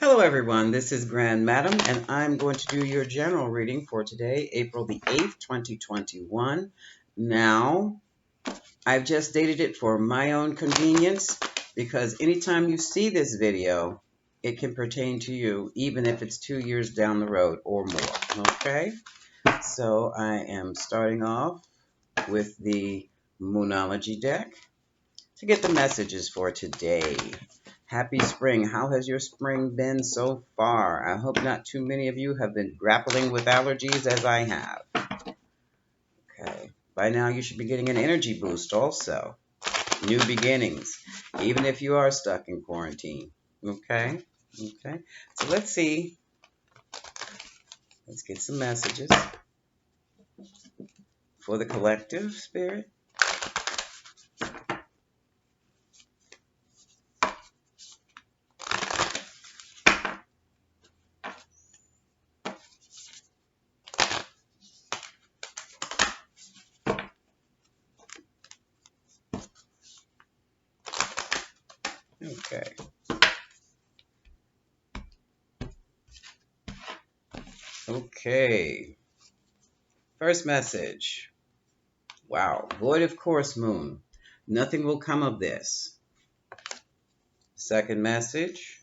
Hello everyone, this is Grand Madam and I'm going to do your general reading for today, April the 8th, 2021. Now, I've just dated it for my own convenience because anytime you see this video, it can pertain to you even if it's 2 years down the road or more, okay? So I am starting off with the Moonology deck to get the messages for today. Happy spring. How has your spring been so far? I hope not too many of you have been grappling with allergies as I have. Okay. By now you should be getting an energy boost also. New beginnings, even if you are stuck in quarantine. Okay? Okay. So let's see. Let's get some messages for the collective spirit. Okay. Okay. First message. Wow. Void of course, moon. Nothing will come of this. Second message.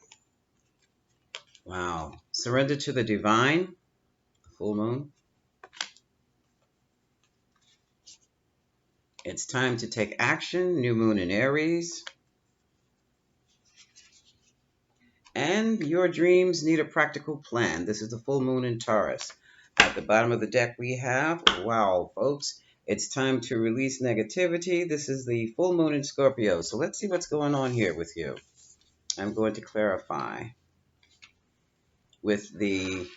Wow. Surrender to the divine. Full moon. It's time to take action. New moon in Aries. And your dreams need a practical plan. This is the full moon in Taurus. At the bottom of the deck we have, wow, folks, it's time to release negativity. This is the full moon in Scorpio. So let's see what's going on here with you. I'm going to clarify with the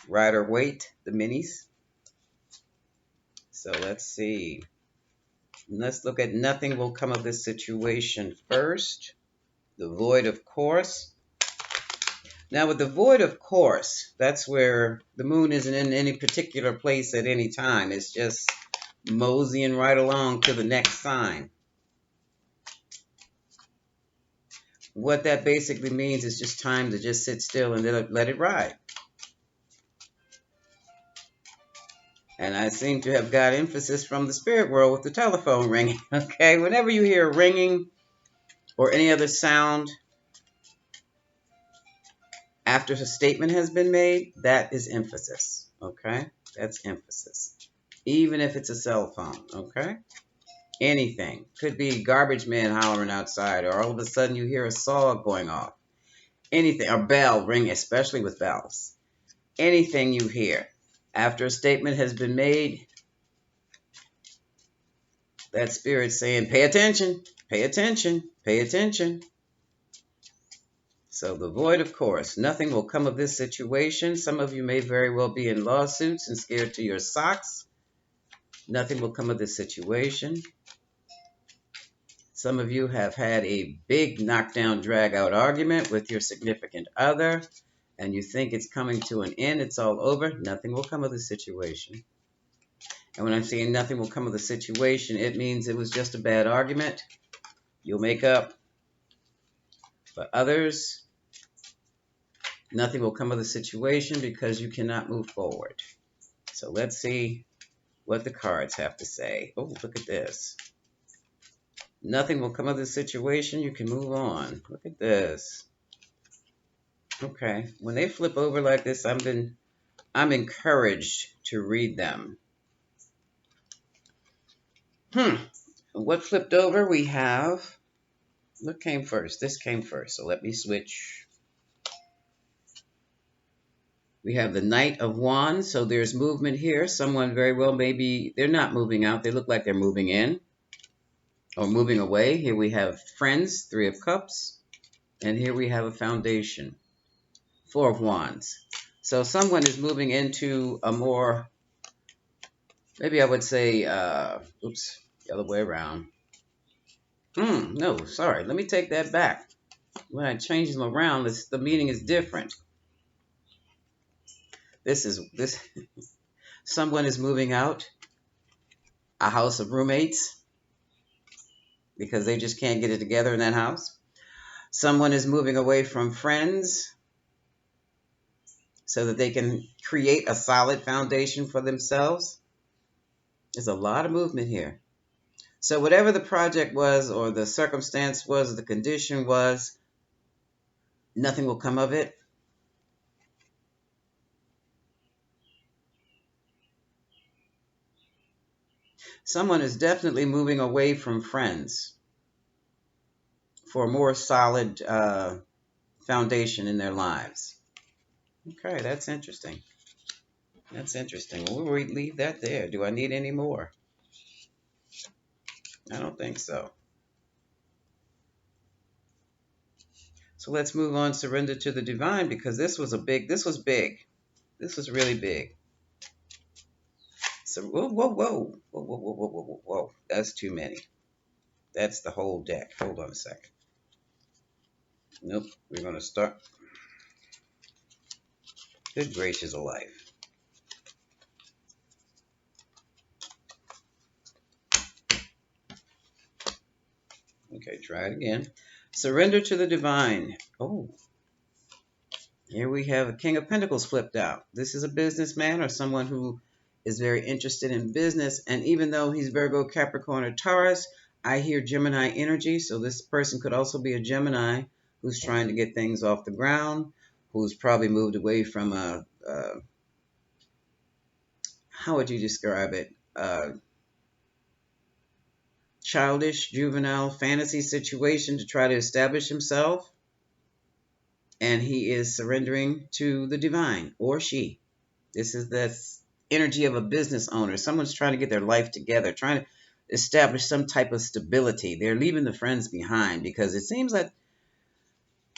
Rider-Waite, the minis. So let's see. Let's look at nothing will come of this situation first. The void of course. Now with the void of course, that's where the moon isn't in any particular place at any time. It's just moseying right along to the next sign. What that basically means is just time to just sit still and let it ride. And I seem to have got emphasis from the spirit world with the telephone ringing. Okay, whenever you hear ringing or any other sound after a statement has been made, that is emphasis. Okay, that's emphasis. Even if it's a cell phone. Okay, anything. Could be garbage man hollering outside, or all of a sudden you hear a saw going off. Anything, a bell ring, especially with bells. Anything you hear after a statement has been made, that spirit's saying, pay attention, pay attention, pay attention. So the void, of course, nothing will come of this situation. Some of you may very well be in lawsuits and scared to your socks. Nothing will come of this situation. Some of you have had a big knockdown, drag-out argument with your significant other, and you think it's coming to an end, it's all over. Nothing will come of the situation. And when I'm saying nothing will come of the situation, it means it was just a bad argument. You'll make up. For others, nothing will come of the situation because you cannot move forward. So let's see what the cards have to say. Oh, look at this. Nothing will come of the situation. You can move on. Look at this. Okay. When they flip over like this, I'm encouraged to read them. What flipped over? We have, what came first? This came first. So let me switch. We have the Knight of Wands. So there's movement here. Someone very well, maybe they're not moving out. They look like they're moving in or moving away. Here we have Friends, Three of Cups. And here we have a Foundation, Four of Wands. So someone is moving into a more, maybe I would say, oops, the other way around. No, sorry. Let me take that back. When I change them around, the meaning is different. This someone is moving out a house of roommates because they just can't get it together in that house. Someone is moving away from friends so that they can create a solid foundation for themselves. There's a lot of movement here. So whatever the project was or the circumstance was, the condition was, nothing will come of it. Someone is definitely moving away from friends for a more solid foundation in their lives. Okay, that's interesting. That's interesting. We'll leave that there. Do I need any more? I don't think so. So let's move on, surrender to the divine, because this was big. This was really big. So, whoa, whoa, whoa, whoa, whoa, whoa, whoa, whoa, whoa. That's too many. That's the whole deck. Hold on a second. Nope, we're going to start. Good gracious of life. Okay, try it again. Surrender to the divine. Oh, here we have a King of Pentacles flipped out. This is a businessman or someone who is very interested in business. And even though he's Virgo, Capricorn, or Taurus, I hear Gemini energy. So this person could also be a Gemini who's trying to get things off the ground, who's probably moved away from how would you describe it? Childish, juvenile, fantasy situation to try to establish himself. And he is surrendering to the divine, or she. This is the energy of a business owner. Someone's trying to get their life together, trying to establish some type of stability. They're leaving the friends behind because it seems like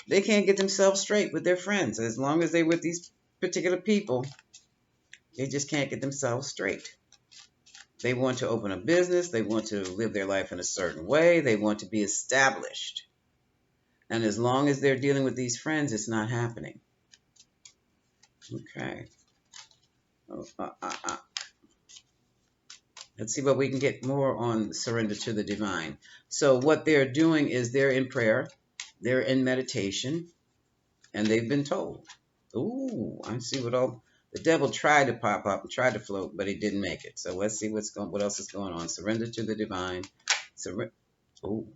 they can't get themselves straight with their friends. As long as they're with these particular people, they just can't get themselves straight. They want to open a business. They want to live their life in a certain way. They want to be established. And as long as they're dealing with these friends, it's not happening. Okay. Let's see what we can get more on surrender to the divine. So what they're doing is they're in prayer, they're in meditation, and they've been told. Ooh, I see what all the devil tried to pop up and tried to float, but he didn't make it. So let's see what else is going on. Surrender to the divine. Ooh.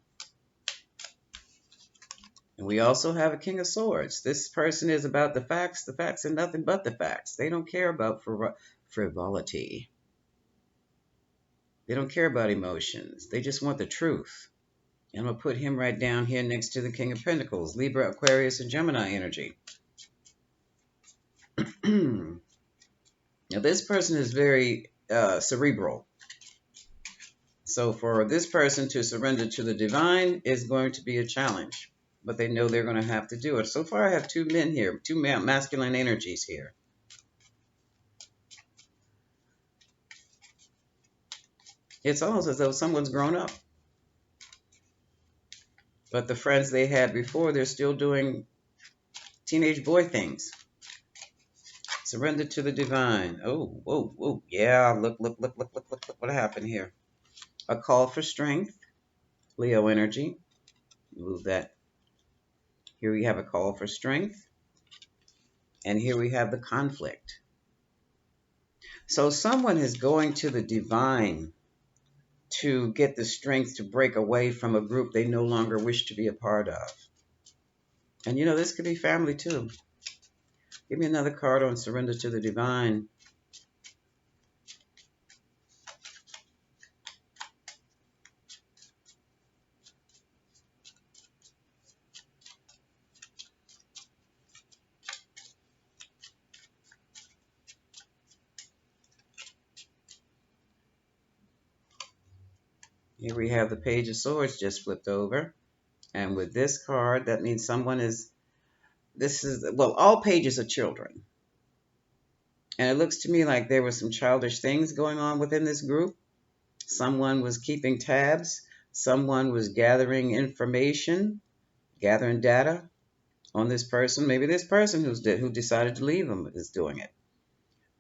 And we also have a King of Swords. This person is about the facts and nothing but the facts. They don't care about frivolity. They don't care about emotions. They just want the truth. And I'm going to put him right down here next to the King of Pentacles, Libra, Aquarius, and Gemini energy. Now, this person is very cerebral. So for this person to surrender to the divine is going to be a challenge. But they know they're going to have to do it. So far, I have two men here, two masculine energies here. It's almost as though someone's grown up. But the friends they had before, they're still doing teenage boy things. Surrender to the divine. Oh, whoa, whoa. Yeah, look what happened here. A call for strength. Leo energy. Move that. Here we have a call for strength. And here we have the conflict. So someone is going to the divine to get the strength to break away from a group they no longer wish to be a part of. And you know, this could be family too. Give me another card on surrender to the divine. Here we have the Page of Swords just flipped over. And with this card, that means someone is, well, all pages are children. And it looks to me like there were some childish things going on within this group. Someone was keeping tabs. Someone was gathering information, gathering data on this person. Maybe this person who decided to leave them is doing it.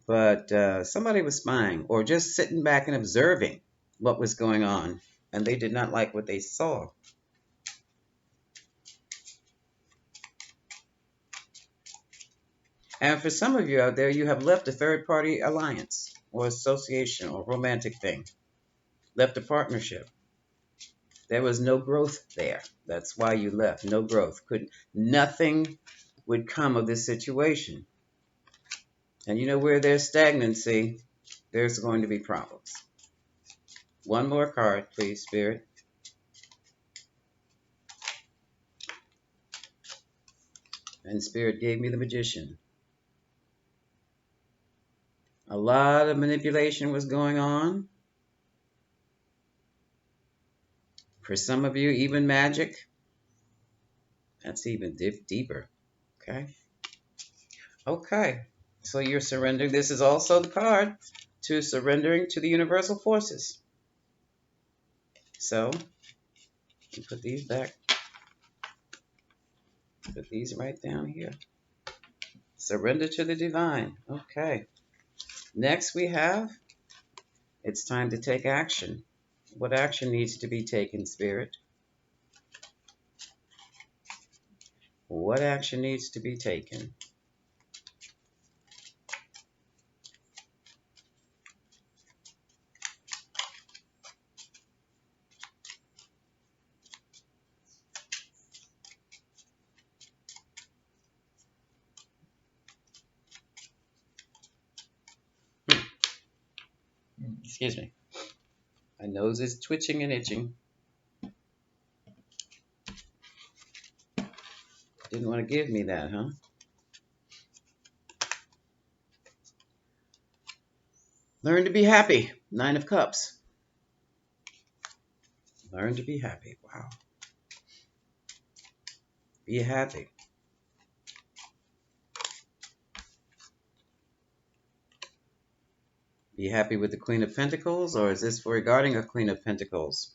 But somebody was spying or just sitting back and observing what was going on. And they did not like what they saw. And for some of you out there, you have left a third party alliance or association or romantic thing, left a partnership. There was no growth there. That's why you left. No growth. Nothing would come of this situation. And you know where there's stagnancy, there's going to be problems. One more card, please, Spirit. And Spirit gave me the Magician. A lot of manipulation was going on. For some of you, even magic. That's even deeper. Okay. Okay. So you're surrendering. This is also the card to surrendering to the universal forces. So, put these back. Put these right down here. Surrender to the divine. Okay. Next we have, it's time to take action. What action needs to be taken, Spirit? What action needs to be taken? Excuse me. My nose is twitching and itching. Didn't want to give me that, huh? Learn to be happy. 9 of Cups. Learn to be happy. Wow. Be happy. Be happy with the Queen of Pentacles, or is this regarding a Queen of Pentacles?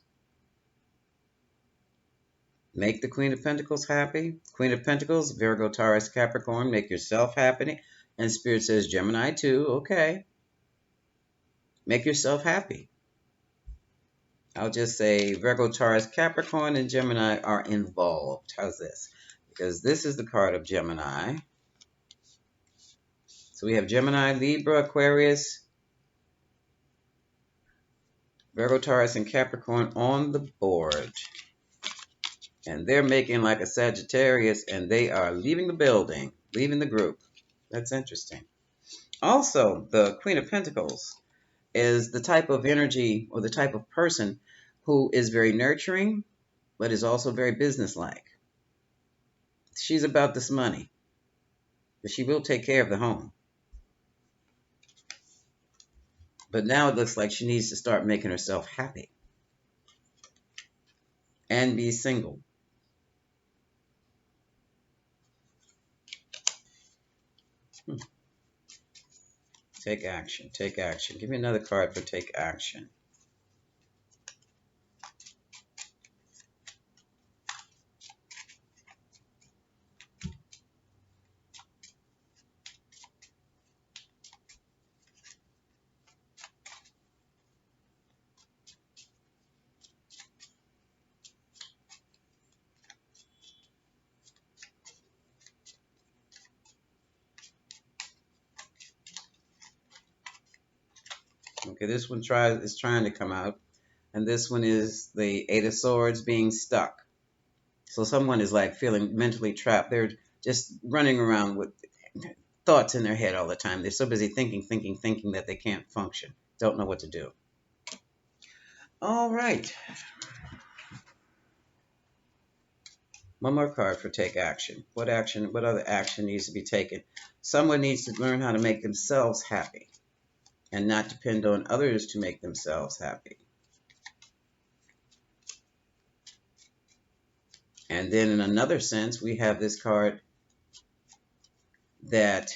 Make the Queen of Pentacles happy. Queen of Pentacles, Virgo, Taurus, Capricorn, make yourself happy. And Spirit says Gemini too. Okay. Make yourself happy. I'll just say Virgo, Taurus, Capricorn, and Gemini are involved. How's this? Because this is the card of Gemini. So we have Gemini, Libra, Aquarius, Virgo, Taurus, and Capricorn on the board. And they're making like a Sagittarius, and they are leaving the building, leaving the group. That's interesting. Also, the Queen of Pentacles is the type of energy or the type of person who is very nurturing, but is also very businesslike. She's about this money, but she will take care of the home. But now it looks like she needs to start making herself happy and be single. Take action. Take action. Give me another card for take action. Okay, this one is trying to come out. And this one is the Eight of Swords being stuck. So someone is like feeling mentally trapped. They're just running around with thoughts in their head all the time. They're so busy thinking that they can't function. Don't know what to do. All right. One more card for take action. What other action needs to be taken? Someone needs to learn how to make themselves happy and not depend on others to make themselves happy. And then in another sense, we have this card that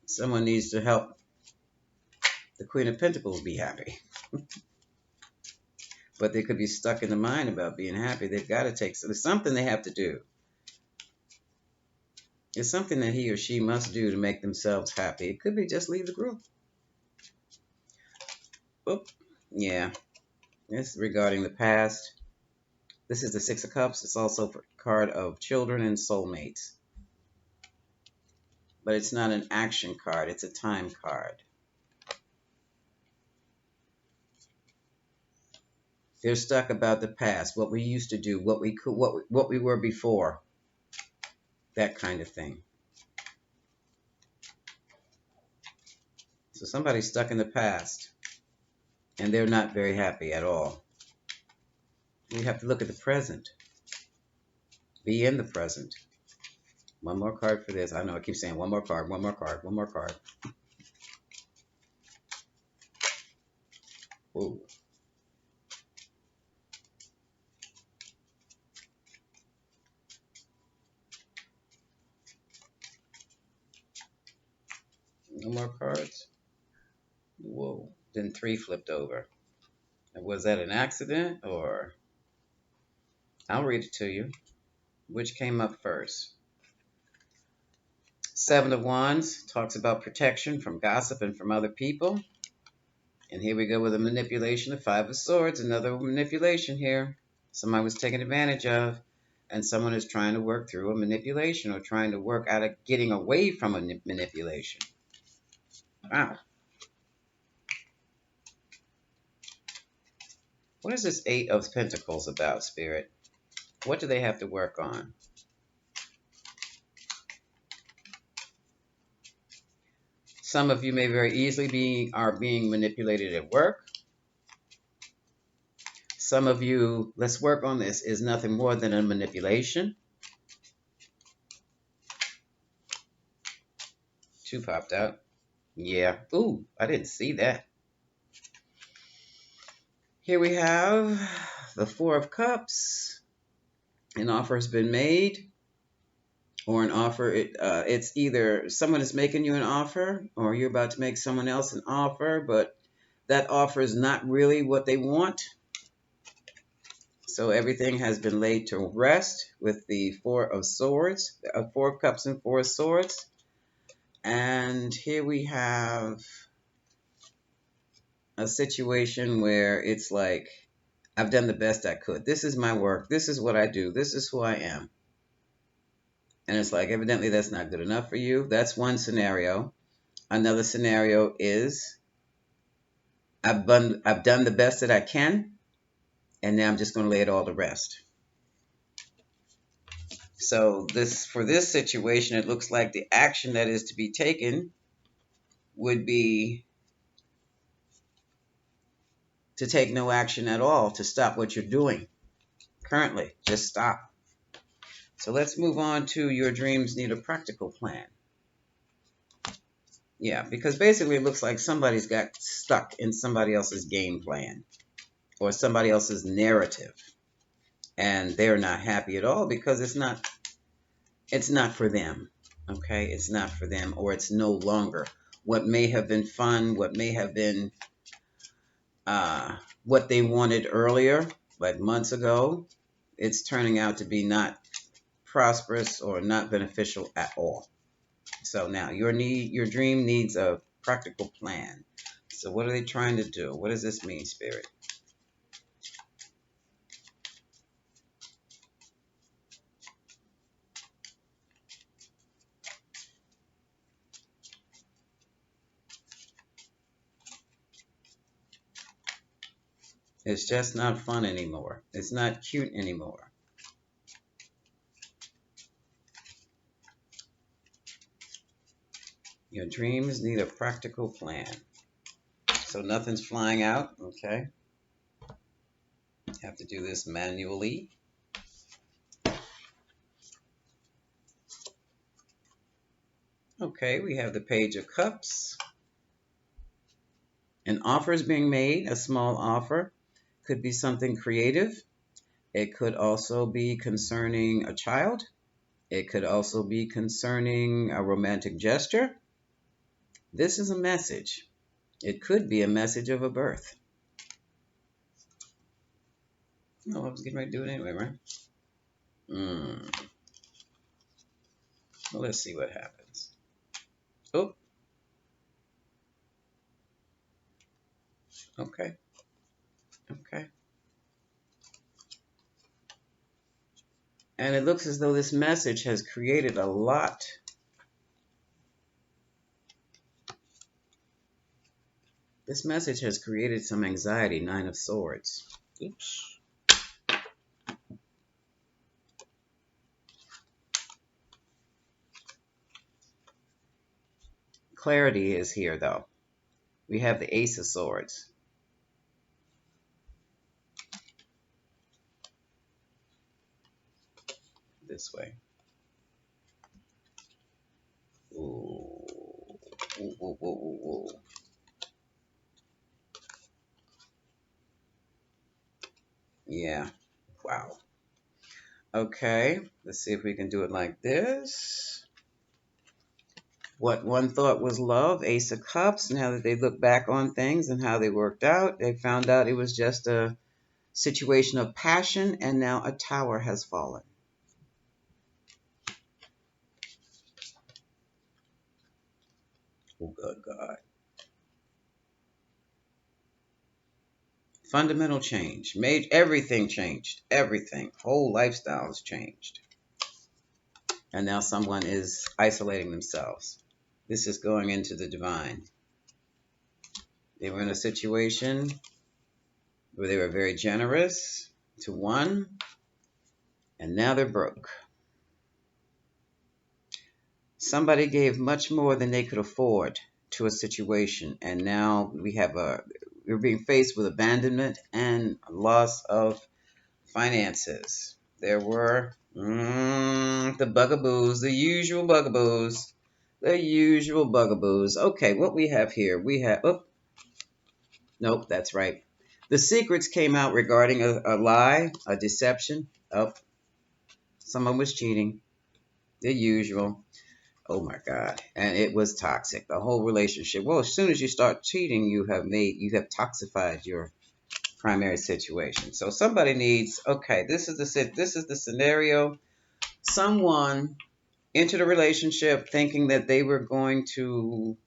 someone needs to help the Queen of Pentacles be happy. But they could be stuck in the mind about being happy. They've got to take, so there's something they have to do. It's something that he or she must do to make themselves happy. It could be just leave the group. Oop. Yeah. It's regarding the past. This is the Six of Cups. It's also a card of children and soulmates. but it's not an action card. It's a time card. They're stuck about the past, what we used to do, what we could, what we were before, that kind of thing. So somebody's stuck in the past, and they're not very happy at all. You have to look at the present. Be in the present. One more card for this. I know I keep saying one more card, one more card, one more card. Ooh. No more cards? Whoa. Then 3 flipped over. Was that an accident or? I'll read it to you. Which came up first? 7 of Wands talks about protection from gossip and from other people. And here we go with a manipulation of 5 of Swords. Another manipulation here. Somebody was taken advantage of. And someone is trying to work through a manipulation or trying to work out of getting away from a manipulation. Wow. What is this 8 of Pentacles about, Spirit? What do they have to work on? Some of you may very easily are being manipulated at work. Some of you, let's work on this, is nothing more than a manipulation. 2 popped out. Yeah. Ooh, I didn't see that. Here we have the 4 of Cups. An offer has been made, or an offer, it's either someone is making you an offer, or you're about to make someone else an offer, but that offer is not really what they want. So everything has been laid to rest with the 4 of Swords, 4 of Cups and 4 of Swords. And here we have a situation where it's like, I've done the best I could. This is my work. This is what I do. This is who I am. And it's like, evidently that's not good enough for you. That's one scenario. Another scenario is, I've done the best that I can, and now I'm just going to lay it all to rest. So for this situation, it looks like the action that is to be taken would be to take no action at all, to stop what you're doing currently. Just stop. So let's move on to your dreams need a practical plan. Yeah, because basically it looks like somebody's got stuck in somebody else's game plan or somebody else's narrative. And they're not happy at all because it's not for them. Okay, it's not for them, or it's no longer. What may have been fun, what may have been what they wanted earlier, like months ago, it's turning out to be not prosperous or not beneficial at all. So now your dream needs a practical plan. So what are they trying to do? What does this mean, Spirit? It's just not fun anymore. It's not cute anymore. Your dreams need a practical plan. So nothing's flying out, okay? Have to do this manually. Okay, we have the Page of Cups. An offer is being made, a small offer. Could be something creative. It could also be concerning a child. It could also be concerning a romantic gesture. This is a message. It could be a message of a birth. No, I was getting ready to do it anyway, right? Well, let's see what happens. Oh. Okay. Okay. And it looks as though this message has created a lot This message has created some anxiety, Nine of Swords. Oops. Clarity is here, though. We have the Ace of Swords. This way. Ooh. Ooh, ooh, ooh, ooh, ooh. Yeah. Wow. Okay. Let's see if we can do it like this. What one thought was love, Ace of Cups. Now that they look back on things and how they worked out, they found out it was just a situation of passion, and now a tower has fallen. Oh, good God. Fundamental change. Made everything changed. Everything. Whole lifestyle has changed. And now someone is isolating themselves. This is going into the divine. They were in a situation where they were very generous to one, and now they're broke. Somebody gave much more than they could afford to a situation, and now we're being faced with abandonment and loss of finances. There were the bugaboos, the usual bugaboos, the usual bugaboos. Okay, what we have here, we have, oh, nope, that's right. The secrets came out regarding a lie, a deception. Oh, someone was cheating, the usual. Oh my God. And it was toxic, the whole relationship. Well, as soon as you start cheating, you have toxified your primary situation. So somebody needs, okay, this is the scenario. Someone entered a relationship thinking that they were going to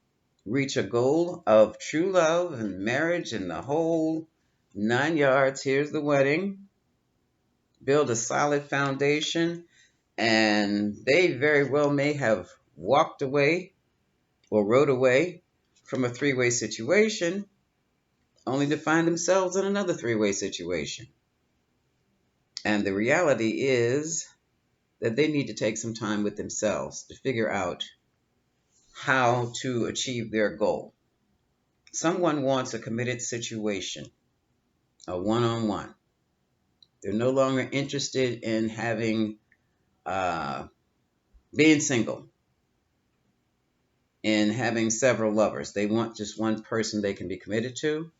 reach a goal of true love and marriage and the whole 9 yards. Here's the wedding. Build a solid foundation, and they very well may have walked away or rode away from a three-way situation only to find themselves in another three-way situation. And the reality is that they need to take some time with themselves to figure out how to achieve their goal. Someone wants a committed situation, a one-on-one. They're no longer interested in uh, being single, in having several lovers. They want just one person they can be committed to,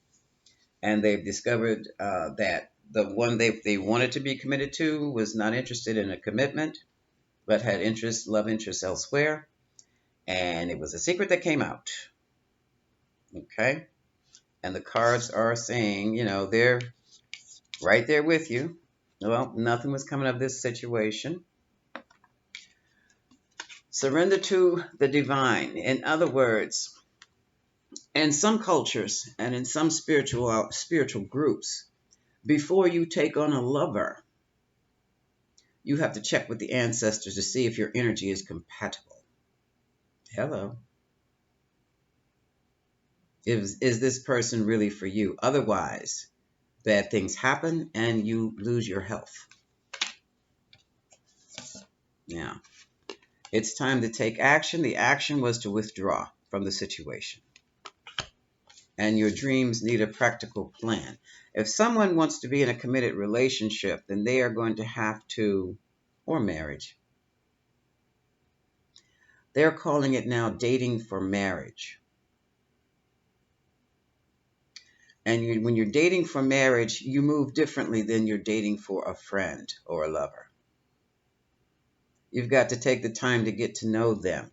and they've discovered that the one they wanted to be committed to was not interested in a commitment, but had love interests elsewhere, and it was a secret that came out. Okay, and the cards are saying, they're right there with you. Well, nothing was coming of this situation. Surrender to the divine. In other words, in some cultures and in some spiritual groups, before you take on a lover, you have to check with the ancestors to see if your energy is compatible. Hello. Is this person really for you? Otherwise, bad things happen and you lose your health. Now, it's time to take action. The action was to withdraw from the situation. And your dreams need a practical plan. If someone wants to be in a committed relationship, then they are going to have to, or marriage. They're calling it now dating for marriage. And when you're dating for marriage, you move differently than you're dating for a friend or a lover. You've got to take the time to get to know them.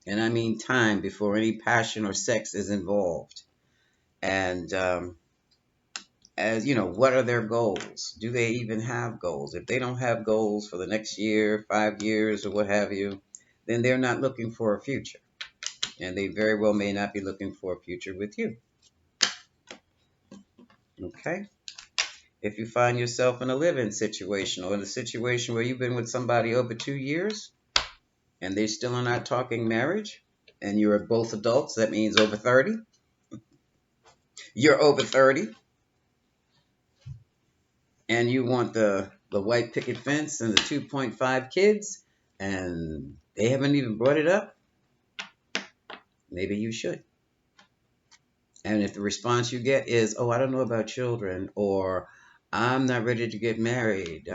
And I mean time before any passion or sex is involved. And as you know, what are their goals? Do they even have goals? If they don't have goals for the next year, 5 years, or what have you, then they're not looking for a future. And they very well may not be looking for a future with you. Okay? If you find yourself in a live-in situation or in a situation where you've been with somebody over 2 years and they still are not talking marriage, and you're both adults, that means over 30, You're over 30 and you want the white picket fence and the 2.5 kids, and they haven't even brought it up, maybe you should. And if the response you get is, oh, I don't know about children, or I'm not ready to get married,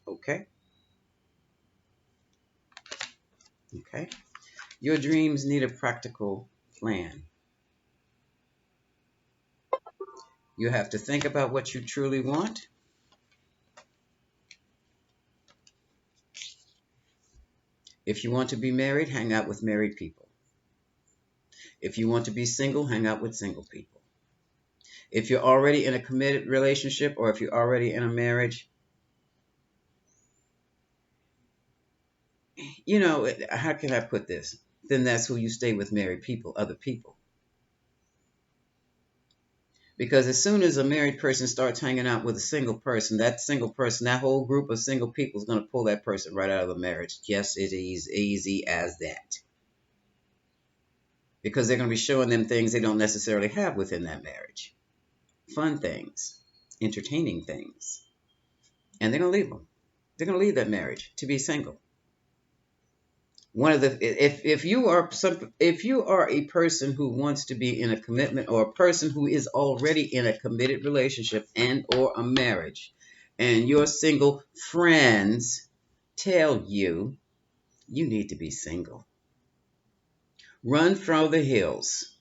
okay, okay. Your dreams need a practical plan. You have to think about what you truly want. If you want to be married, hang out with married people. If you want to be single, hang out with single people. If you're already in a committed relationship or if you're already in a marriage, how can I put this? Then that's who you stay with, married people, other people. Because as soon as a married person starts hanging out with a single person, that single person, that whole group of single people is going to pull that person right out of the marriage. Yes, it is easy as that. Because they're going to be showing them things they don't necessarily have within that marriage. Fun things, entertaining things. And they're going to leave them. They're going to leave that marriage to be single. If you are a person who wants to be in a commitment, or a person who is already in a committed relationship and or a marriage, and your single friends tell you you need to be single, run for the hills.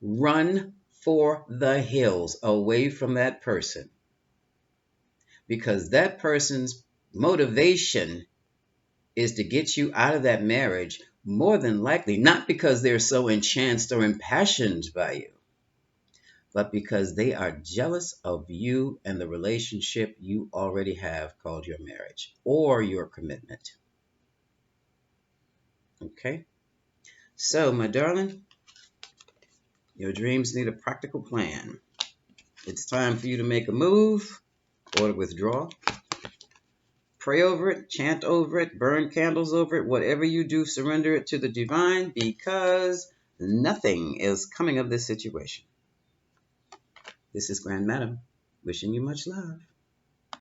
Run for the hills away from that person, because that person's motivation is to get you out of that marriage, more than likely not because they're so enchanced or impassioned by you, but because they are jealous of you and the relationship you already have called your marriage or your commitment. Okay? So, my darling, your dreams need a practical plan. It's time for you to make a move or to withdraw. Pray over it, chant over it, burn candles over it, whatever you do, surrender it to the divine, because nothing is coming of this situation. This is Grand Madam, wishing you much love.